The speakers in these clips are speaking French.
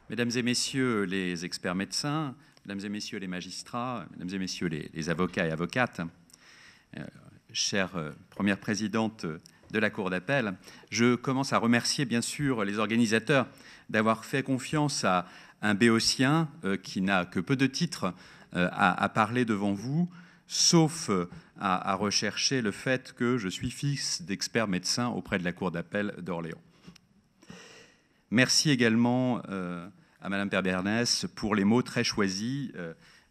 Mesdames et messieurs les experts médecins, mesdames et messieurs les magistrats, mesdames et messieurs les avocats et avocates, chère première présidente de la Cour d'appel, je commence à remercier bien sûr les organisateurs d'avoir fait confiance à un béotien qui n'a que peu de titres à parler devant vous, sauf à rechercher le fait que je suis fils d'experts médecins auprès de la Cour d'appel d'Orléans. Merci également à Madame Perbernès pour les mots très choisis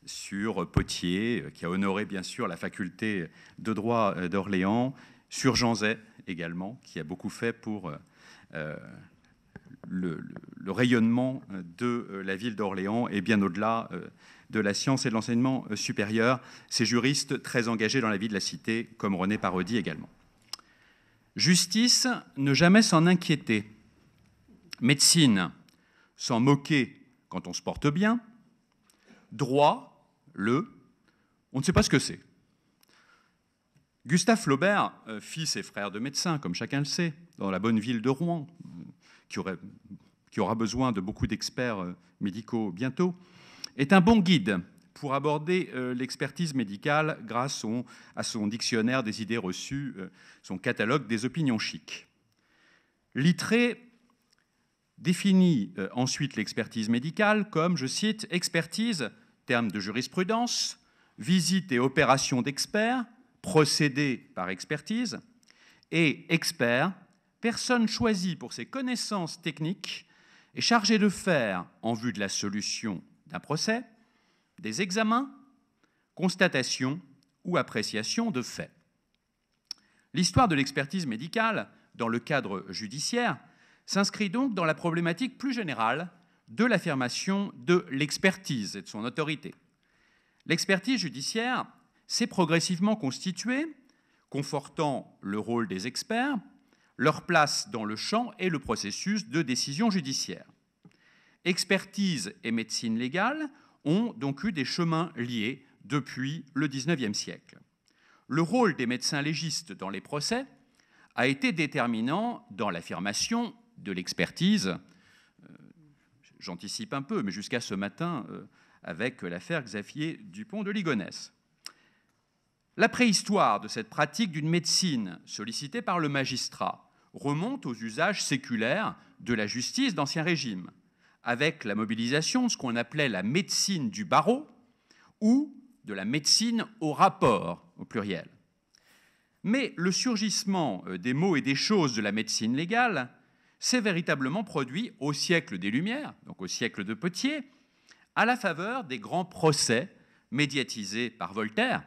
sur Potier, qui a honoré bien sûr la faculté de droit d'Orléans, sur Jean Zay également, qui a beaucoup fait pour le rayonnement de la ville d'Orléans et bien au-delà de la science et de l'enseignement supérieur. Ces juristes très engagés dans la vie de la cité, comme René Parodi également. Justice, ne jamais s'en inquiéter. Médecine, s'en moquer quand on se porte bien. Droit, on ne sait pas ce que c'est. Gustave Flaubert, fils et frère de médecins, comme chacun le sait, dans la bonne ville de Rouen, qui aura besoin de beaucoup d'experts médicaux bientôt, est un bon guide pour aborder l'expertise médicale grâce à son dictionnaire des idées reçues, son catalogue des opinions chics. Littré définit ensuite l'expertise médicale comme, je cite, « expertise, terme de jurisprudence, visite et opération d'experts, procédé par expertise, et expert, personne choisie pour ses connaissances techniques et chargée de faire, en vue de la solution d'un procès, des examens, constatations ou appréciations de faits. » L'histoire de l'expertise médicale, dans le cadre judiciaire, s'inscrit donc dans la problématique plus générale de l'affirmation de l'expertise et de son autorité. L'expertise judiciaire s'est progressivement constituée, confortant le rôle des experts, leur place dans le champ et le processus de décision judiciaire. Expertise et médecine légale ont donc eu des chemins liés depuis le XIXe siècle. Le rôle des médecins légistes dans les procès a été déterminant dans l'affirmation de l'expertise, j'anticipe un peu, mais jusqu'à ce matin, avec l'affaire Xavier Dupont de Ligonnès. La préhistoire de cette pratique d'une médecine sollicitée par le magistrat remonte aux usages séculaires de la justice d'Ancien Régime, avec la mobilisation de ce qu'on appelait la médecine du barreau ou de la médecine au rapport, au pluriel. Mais le surgissement des mots et des choses de la médecine légale s'est véritablement produit au siècle des Lumières, donc au siècle de Potier, à la faveur des grands procès médiatisés par Voltaire,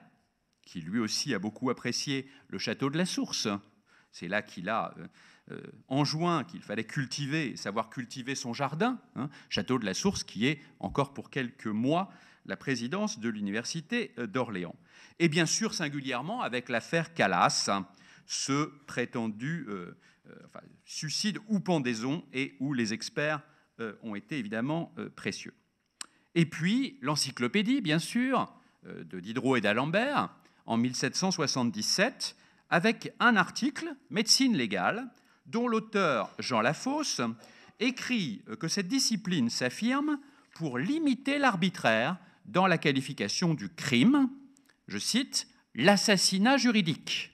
qui lui aussi a beaucoup apprécié le château de la Source. C'est là qu'il a enjoint qu'il fallait savoir cultiver son jardin, château de la Source qui est encore pour quelques mois la présidence de l'université d'Orléans. Et bien sûr, singulièrement avec l'affaire Calas, ce prétendu suicide ou pendaison, et où les experts ont été évidemment précieux. Et puis l'encyclopédie, bien sûr, de Diderot et d'Alembert, en 1777, avec un article, Médecine légale, dont l'auteur Jean Lafosse écrit que cette discipline s'affirme pour limiter l'arbitraire dans la qualification du crime, je cite, « l'assassinat juridique ».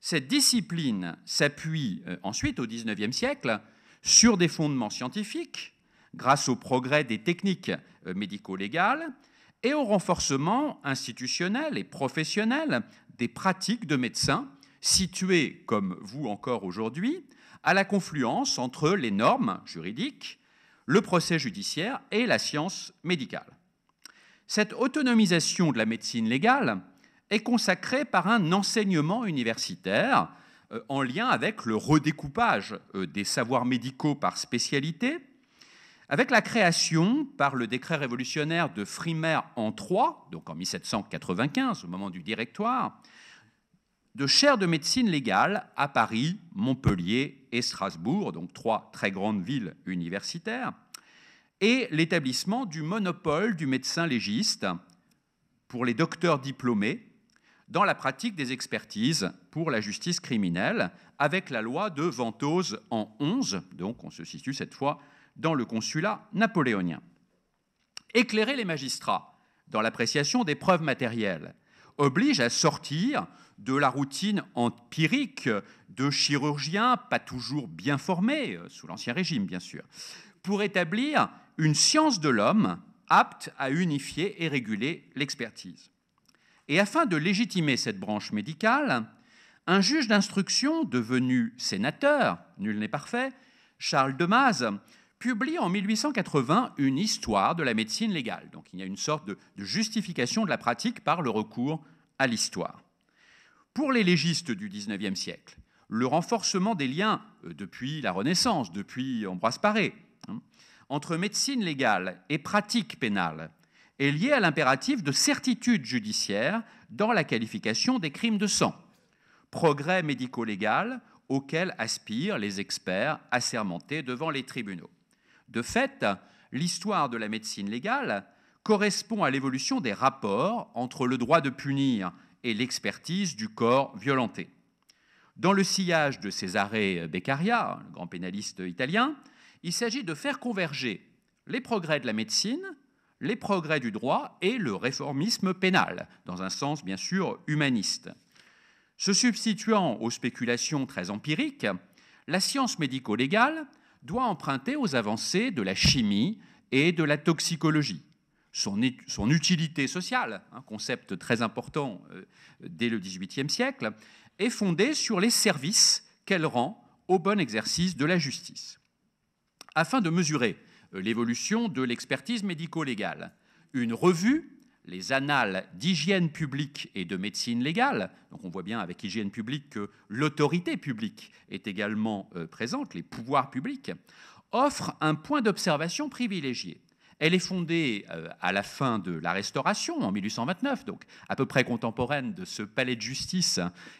Cette discipline s'appuie ensuite, au XIXe siècle, sur des fondements scientifiques, grâce au progrès des techniques médico-légales et au renforcement institutionnel et professionnel des pratiques de médecins, situées, comme vous encore aujourd'hui, à la confluence entre les normes juridiques, le procès judiciaire et la science médicale. Cette autonomisation de la médecine légale est consacrée par un enseignement universitaire en lien avec le redécoupage des savoirs médicaux par spécialité, avec la création, par le décret révolutionnaire de Frimaire en III, donc en 1795, au moment du Directoire, de chaires de médecine légale à Paris, Montpellier et Strasbourg, donc trois très grandes villes universitaires, et l'établissement du monopole du médecin légiste pour les docteurs diplômés dans la pratique des expertises pour la justice criminelle, avec la loi de Ventose en 11, donc on se situe cette fois dans le consulat napoléonien. Éclairer les magistrats dans l'appréciation des preuves matérielles oblige à sortir de la routine empirique de chirurgiens pas toujours bien formés, sous l'Ancien Régime bien sûr, pour établir une science de l'homme apte à unifier et réguler l'expertise. Et afin de légitimer cette branche médicale, un juge d'instruction devenu sénateur, nul n'est parfait, Charles Demaz, publie en 1880 une histoire de la médecine légale. Donc il y a une sorte de justification de la pratique par le recours à l'histoire. Pour les légistes du XIXe siècle, le renforcement des liens depuis la Renaissance, depuis Ambroise Paré, entre médecine légale et pratique pénale est lié à l'impératif de certitude judiciaire dans la qualification des crimes de sang, progrès médico-légal auquel aspirent les experts assermentés devant les tribunaux. De fait, l'histoire de la médecine légale correspond à l'évolution des rapports entre le droit de punir et l'expertise du corps violenté. Dans le sillage de Cesare Beccaria, le grand pénaliste italien, il s'agit de faire converger les progrès de la médecine, les progrès du droit et le réformisme pénal, dans un sens bien sûr humaniste. Se substituant aux spéculations très empiriques, la science médico-légale doit emprunter aux avancées de la chimie et de la toxicologie. Son utilité sociale, un concept très important dès le XVIIIe siècle, est fondée sur les services qu'elle rend au bon exercice de la justice. Afin de mesurer l'évolution de l'expertise médico-légale, une revue, les Annales d'hygiène publique et de médecine légale, donc on voit bien avec hygiène publique que l'autorité publique est également présente, les pouvoirs publics, offre un point d'observation privilégié. Elle est fondée à la fin de la Restauration, en 1829, donc à peu près contemporaine de ce palais de justice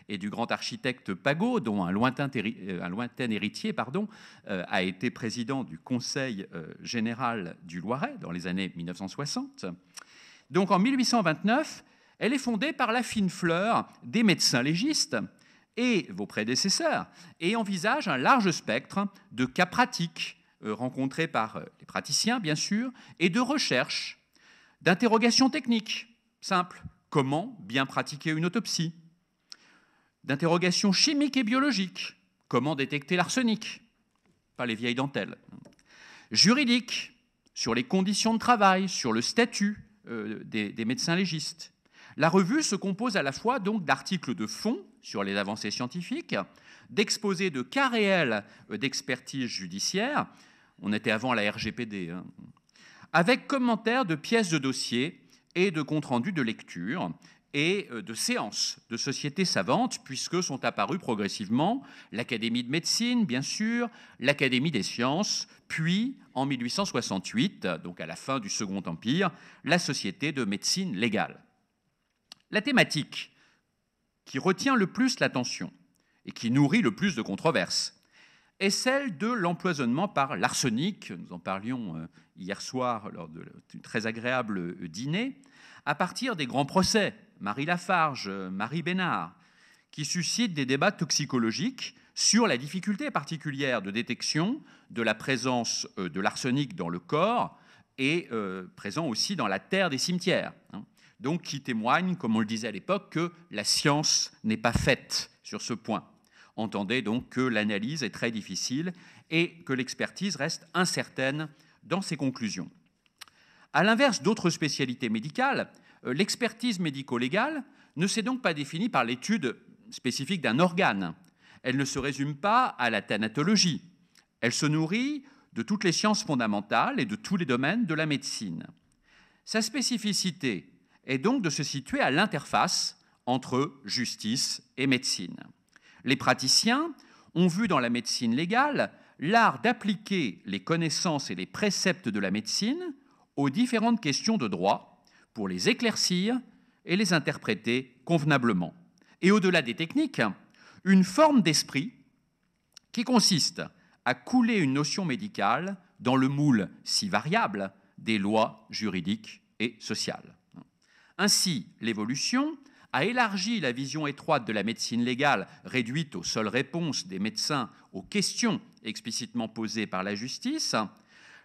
et du grand architecte Pagot, dont un lointain héritier a été président du Conseil général du Loiret dans les années 1960. Donc en 1829, elle est fondée par la fine fleur des médecins légistes et vos prédécesseurs, et envisage un large spectre de cas pratiques rencontrés par les praticiens, bien sûr, et de recherche, d'interrogations techniques simples. Comment bien pratiquer une autopsie? D'interrogations chimiques et biologiques. Comment détecter l'arsenic? Pas les vieilles dentelles. Juridiques, sur les conditions de travail, sur le statut des médecins légistes. La revue se compose à la fois donc d'articles de fond sur les avancées scientifiques, d'exposés de cas réels d'expertise judiciaire, on était avant la RGPD, avec commentaires de pièces de dossier et de comptes rendus de lecture et de séances de sociétés savantes, puisque sont apparues progressivement l'Académie de médecine, bien sûr, l'Académie des sciences, puis, en 1868, donc à la fin du Second Empire, la Société de médecine légale. La thématique qui retient le plus l'attention et qui nourrit le plus de controverses est celle de l'empoisonnement par l'arsenic. Nous en parlions hier soir lors d'un très agréable dîner, à partir des grands procès, Marie Lafarge, Marie Bénard, qui suscitent des débats toxicologiques sur la difficulté particulière de détection de la présence de l'arsenic dans le corps et présent aussi dans la terre des cimetières. Donc qui témoignent, comme on le disait à l'époque, que la science n'est pas faite sur ce point. Entendez donc que l'analyse est très difficile et que l'expertise reste incertaine dans ses conclusions. À l'inverse d'autres spécialités médicales, l'expertise médico-légale ne s'est donc pas définie par l'étude spécifique d'un organe. Elle ne se résume pas à la thanatologie. Elle se nourrit de toutes les sciences fondamentales et de tous les domaines de la médecine. Sa spécificité est donc de se situer à l'interface entre justice et médecine. Les praticiens ont vu dans la médecine légale l'art d'appliquer les connaissances et les préceptes de la médecine aux différentes questions de droit pour les éclaircir et les interpréter convenablement. Et au-delà des techniques, une forme d'esprit qui consiste à couler une notion médicale dans le moule si variable des lois juridiques et sociales. Ainsi, l'évolution a élargi la vision étroite de la médecine légale, réduite aux seules réponses des médecins aux questions explicitement posées par la justice,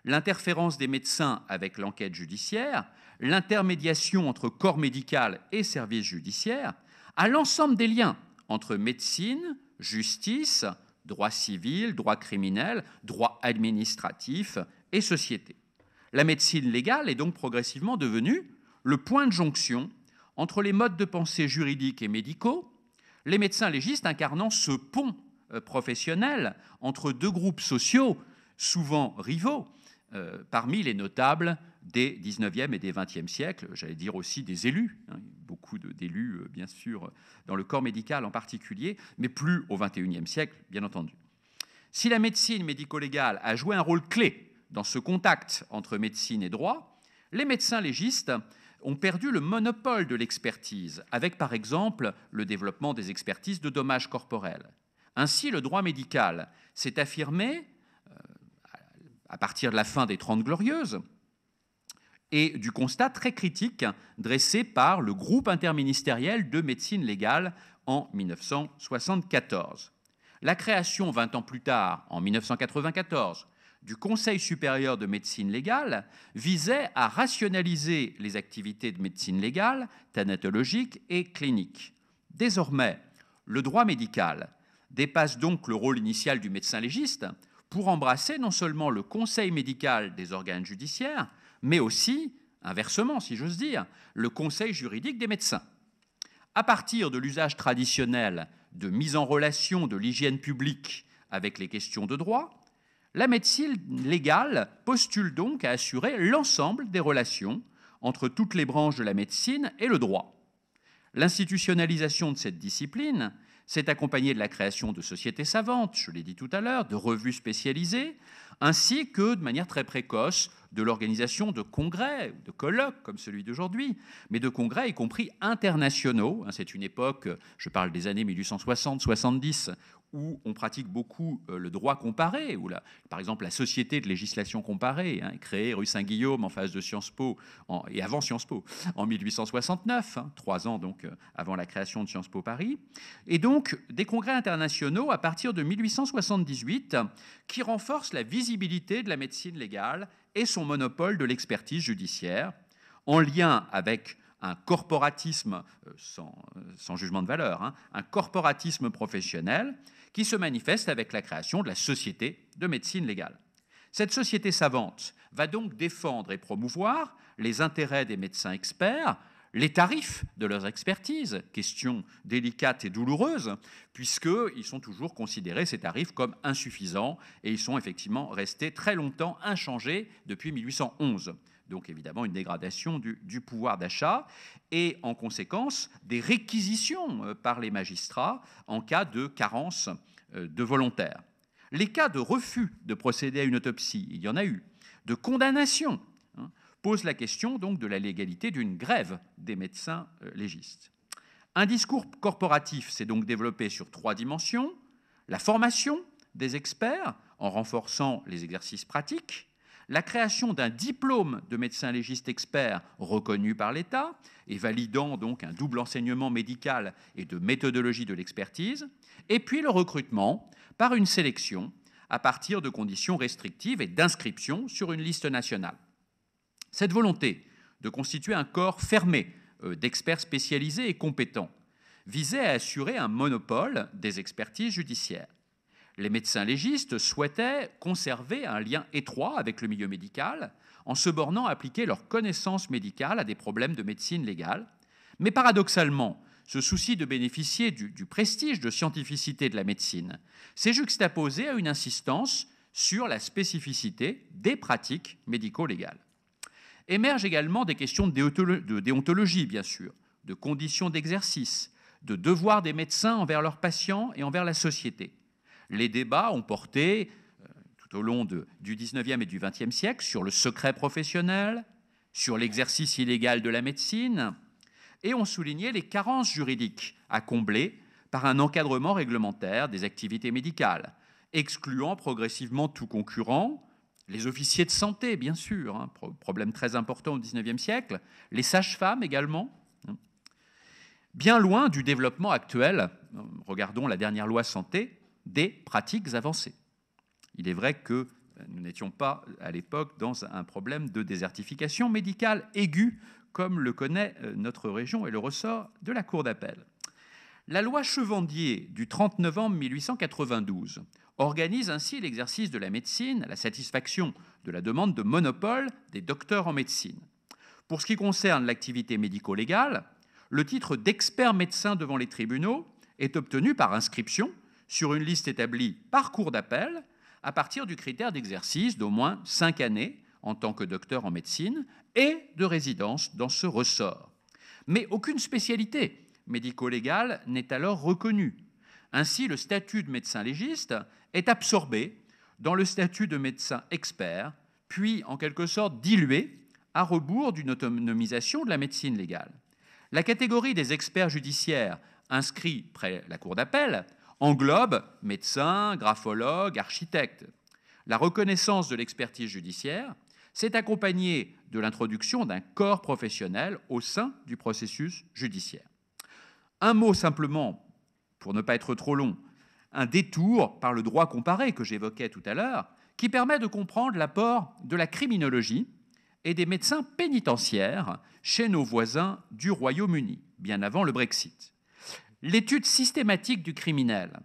l'interférence des médecins avec l'enquête judiciaire, l'intermédiation entre corps médical et service judiciaire, à l'ensemble des liens entre médecine, justice, droit civil, droit criminel, droit administratif et société. La médecine légale est donc progressivement devenue le point de jonction entre les modes de pensée juridiques et médicaux, les médecins légistes incarnant ce pont professionnel entre deux groupes sociaux souvent rivaux, parmi les notables des 19e et des 20e siècles, j'allais dire aussi des élus, hein, beaucoup d'élus bien sûr dans le corps médical en particulier, mais plus au 21e siècle bien entendu. Si la médecine médico-légale a joué un rôle clé dans ce contact entre médecine et droit, les médecins légistes ont perdu le monopole de l'expertise, avec par exemple le développement des expertises de dommages corporels. Ainsi, le droit médical s'est affirmé à partir de la fin des Trente Glorieuses et du constat très critique dressé par le groupe interministériel de médecine légale en 1974. La création, 20 ans plus tard, en 1994, du Conseil supérieur de médecine légale visait à rationaliser les activités de médecine légale, thanatologique et clinique. Désormais, le droit médical dépasse donc le rôle initial du médecin légiste pour embrasser non seulement le conseil médical des organes judiciaires, mais aussi, inversement si j'ose dire, le conseil juridique des médecins. À partir de l'usage traditionnel de mise en relation de l'hygiène publique avec les questions de droit, la médecine légale postule donc à assurer l'ensemble des relations entre toutes les branches de la médecine et le droit. L'institutionnalisation de cette discipline s'est accompagnée de la création de sociétés savantes, je l'ai dit tout à l'heure, de revues spécialisées, ainsi que, de manière très précoce, de l'organisation de congrès, de colloques comme celui d'aujourd'hui, mais de congrès y compris internationaux. C'est une époque, je parle des années 1860-70, où on pratique beaucoup le droit comparé, où par exemple la Société de législation comparée, créée rue Saint-Guillaume en face de Sciences Po, et avant Sciences Po, en 1869, 3 ans donc avant la création de Sciences Po Paris, et donc des congrès internationaux à partir de 1878 qui renforcent la visibilité de la médecine légale et son monopole de l'expertise judiciaire, en lien avec un corporatisme, sans jugement de valeur, un corporatisme professionnel qui se manifeste avec la création de la Société de médecine légale. Cette société savante va donc défendre et promouvoir les intérêts des médecins experts, les tarifs de leurs expertises, question délicate et douloureuse, puisqu'ils sont toujours considérés, ces tarifs, comme insuffisants, et ils sont effectivement restés très longtemps inchangés depuis 1811. Donc évidemment une dégradation du pouvoir d'achat et en conséquence des réquisitions par les magistrats en cas de carence de volontaires. Les cas de refus de procéder à une autopsie, il y en a eu, de condamnation, posent la question donc de la légalité d'une grève des médecins légistes. Un discours corporatif s'est donc développé sur 3 dimensions: la formation des experts en renforçant les exercices pratiques, la création d'un diplôme de médecin légiste expert reconnu par l'État et validant donc un double enseignement médical et de méthodologie de l'expertise, et puis le recrutement par une sélection à partir de conditions restrictives et d'inscription sur une liste nationale. Cette volonté de constituer un corps fermé d'experts spécialisés et compétents visait à assurer un monopole des expertises judiciaires. Les médecins légistes souhaitaient conserver un lien étroit avec le milieu médical en se bornant à appliquer leurs connaissances médicales à des problèmes de médecine légale. Mais paradoxalement, ce souci de bénéficier du prestige de scientificité de la médecine s'est juxtaposé à une insistance sur la spécificité des pratiques médico-légales. Émergent également des questions de déontologie, bien sûr, de conditions d'exercice, de devoirs des médecins envers leurs patients et envers la société. Les débats ont porté tout au long du 19e et du 20e siècle sur le secret professionnel, sur l'exercice illégal de la médecine, et ont souligné les carences juridiques à combler par un encadrement réglementaire des activités médicales, excluant progressivement tout concurrent, les officiers de santé, bien sûr, problème très important au 19e siècle, les sages-femmes également. Bien loin du développement actuel, regardons la dernière loi santé, des pratiques avancées. Il est vrai que Nous n'étions pas à l'époque dans un problème de désertification médicale aiguë, comme le connaît notre région et le ressort de la Cour d'appel. La loi Chevandier du 30 novembre 1892 organise ainsi l'exercice de la médecine à la satisfaction de la demande de monopole des docteurs en médecine. Pour ce qui concerne l'activité médico-légale, le titre d'expert médecin devant les tribunaux est obtenu par inscription sur une liste établie par cour d'appel à partir du critère d'exercice d'au moins 5 années en tant que docteur en médecine et de résidence dans ce ressort. Mais aucune spécialité médico-légale n'est alors reconnue. Ainsi, le statut de médecin légiste est absorbé dans le statut de médecin expert, puis en quelque sorte dilué à rebours d'une autonomisation de la médecine légale. La catégorie des experts judiciaires inscrits près la cour d'appel englobe médecins, graphologues, architectes. La reconnaissance de l'expertise judiciaire s'est accompagnée de l'introduction d'un corps professionnel au sein du processus judiciaire. Un mot simplement, pour ne pas être trop long, un détour par le droit comparé que j'évoquais tout à l'heure, qui permet de comprendre l'apport de la criminologie et des médecins pénitentiaires chez nos voisins du Royaume-Uni, bien avant le Brexit. L'étude systématique du criminel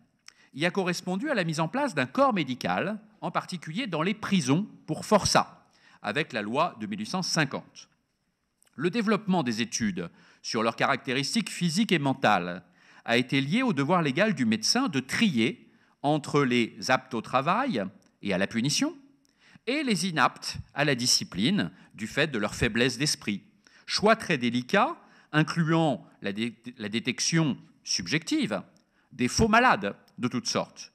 y a correspondu à la mise en place d'un corps médical, en particulier dans les prisons pour forçat, avec la loi de 1850. Le développement des études sur leurs caractéristiques physiques et mentales a été lié au devoir légal du médecin de trier entre les aptes au travail et à la punition et les inaptes à la discipline du fait de leur faiblesse d'esprit. Choix très délicat, incluant la détection subjective des faux malades de toutes sortes.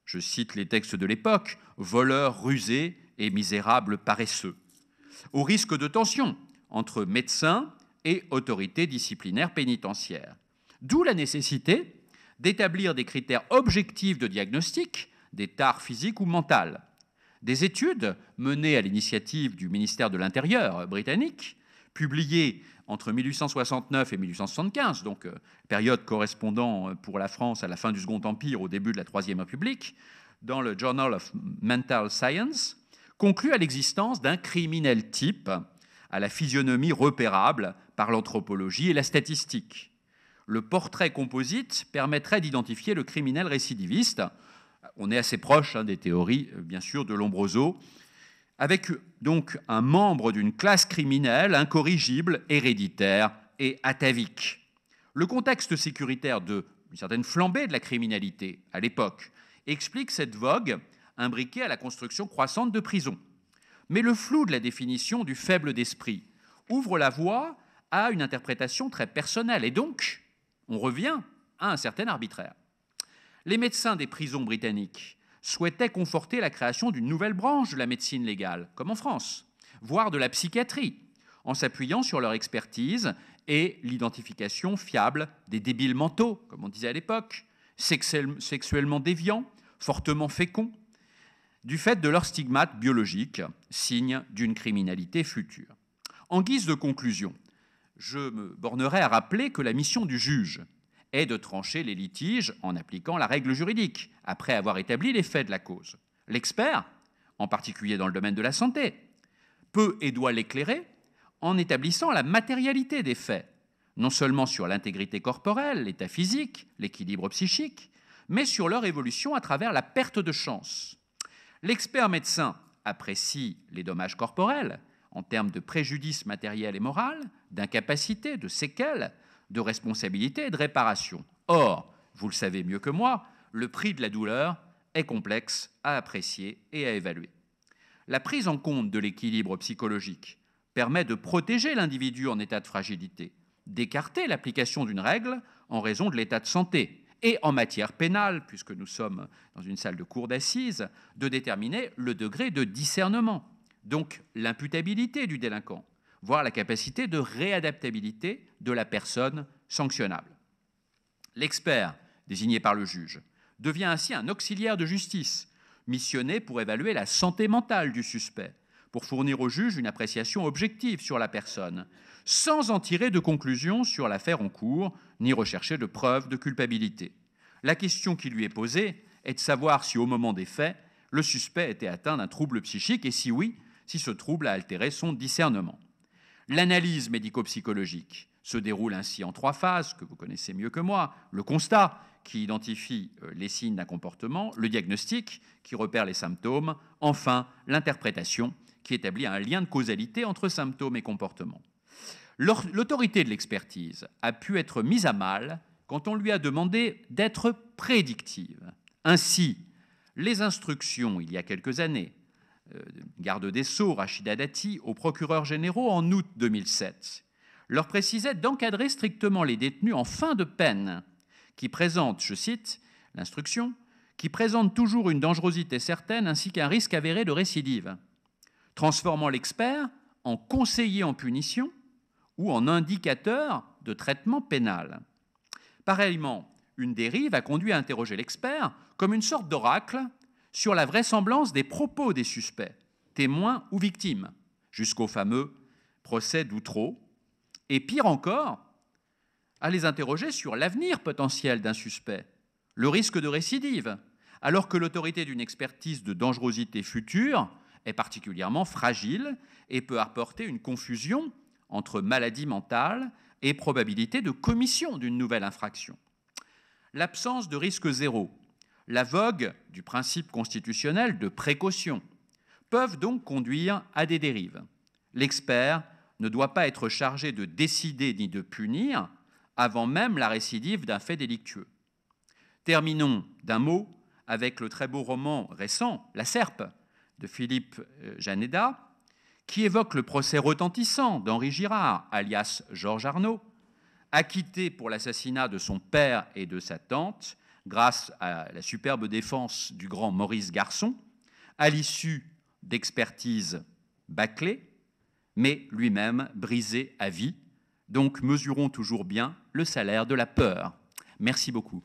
Je cite les textes de l'époque, « voleurs rusés et misérables paresseux », au risque de tension entre médecins et autorités disciplinaires pénitentiaires. D'où la nécessité d'établir des critères objectifs de diagnostic des tares physiques ou mentales. Des études menées à l'initiative du ministère de l'Intérieur britannique, publiées entre 1869 et 1875, donc période correspondant pour la France à la fin du Second Empire, au début de la Troisième République, dans le Journal of Mental Science, conclut à l'existence d'un criminel type à la physionomie repérable par l'anthropologie et la statistique. Le portrait composite permettrait d'identifier le criminel récidiviste. On est assez proche des théories, bien sûr, de Lombroso, avec donc un membre d'une classe criminelle incorrigible, héréditaire et atavique. Le contexte sécuritaire d'une certaine flambée de la criminalité à l'époque explique cette vogue imbriquée à la construction croissante de prisons. Mais le flou de la définition du faible d'esprit ouvre la voie à une interprétation très personnelle et donc on revient à un certain arbitraire. Les médecins des prisons britanniques souhaitaient conforter la création d'une nouvelle branche de la médecine légale, comme en France, voire de la psychiatrie, en s'appuyant sur leur expertise et l'identification fiable des débiles mentaux, comme on disait à l'époque, sexuellement déviants, fortement féconds, du fait de leur stigmate biologique, signe d'une criminalité future. En guise de conclusion, je me bornerai à rappeler que la mission du juge est de trancher les litiges en appliquant la règle juridique, après avoir établi les faits de la cause. L'expert, en particulier dans le domaine de la santé, peut et doit l'éclairer en établissant la matérialité des faits, non seulement sur l'intégrité corporelle, l'état physique, l'équilibre psychique, mais sur leur évolution à travers la perte de chance. L'expert médecin apprécie les dommages corporels en termes de préjudice matériel et moral, d'incapacité, de séquelles, de responsabilité et de réparation. Or, vous le savez mieux que moi, le prix de la douleur est complexe à apprécier et à évaluer. La prise en compte de l'équilibre psychologique permet de protéger l'individu en état de fragilité, d'écarter l'application d'une règle en raison de l'état de santé, et en matière pénale, puisque nous sommes dans une salle de cour d'assises, de déterminer le degré de discernement, donc l'imputabilité du délinquant, voire la capacité de réadaptabilité de la personne sanctionnable. L'expert, désigné par le juge, devient ainsi un auxiliaire de justice, missionné pour évaluer la santé mentale du suspect, pour fournir au juge une appréciation objective sur la personne, sans en tirer de conclusion sur l'affaire en cours, ni rechercher de preuves de culpabilité. La question qui lui est posée est de savoir si, au moment des faits, le suspect était atteint d'un trouble psychique et si oui, si ce trouble a altéré son discernement. L'analyse médico-psychologique se déroule ainsi en 3 phases, que vous connaissez mieux que moi. Le constat, qui identifie les signes d'un comportement, le diagnostic, qui repère les symptômes, enfin l'interprétation, qui établit un lien de causalité entre symptômes et comportement. L'autorité de l'expertise a pu être mise à mal quand on lui a demandé d'être prédictive. Ainsi, les instructions, il y a quelques années, garde des Sceaux, Rachida Dati, aux procureurs généraux en août 2007, leur précisaient d'encadrer strictement les détenus en fin de peine qui présentent, je cite l'instruction, qui présentent toujours une dangerosité certaine ainsi qu'un risque avéré de récidive, transformant l'expert en conseiller en punition ou en indicateur de traitement pénal. Pareillement, une dérive a conduit à interroger l'expert comme une sorte d'oracle sur la vraisemblance des propos des suspects, témoins ou victimes, jusqu'au fameux procès d'Outreau, et pire encore, à les interroger sur l'avenir potentiel d'un suspect, le risque de récidive, alors que l'autorité d'une expertise de dangerosité future est particulièrement fragile et peut apporter une confusion entre maladie mentale et probabilité de commission d'une nouvelle infraction. L'absence de risque zéro, la vogue du principe constitutionnel de précaution peuvent donc conduire à des dérives. L'expert ne doit pas être chargé de décider ni de punir avant même la récidive d'un fait délictueux. Terminons d'un mot avec le très beau roman récent, La Serpe, de Philippe Janeda, qui évoque le procès retentissant d'Henri Girard, alias Georges Arnaud, acquitté pour l'assassinat de son père et de sa tante, grâce à la superbe défense du grand Maurice Garçon, à l'issue d'expertises bâclées, mais lui-même brisé à vie. Donc mesurons toujours bien le salaire de la peur. Merci beaucoup.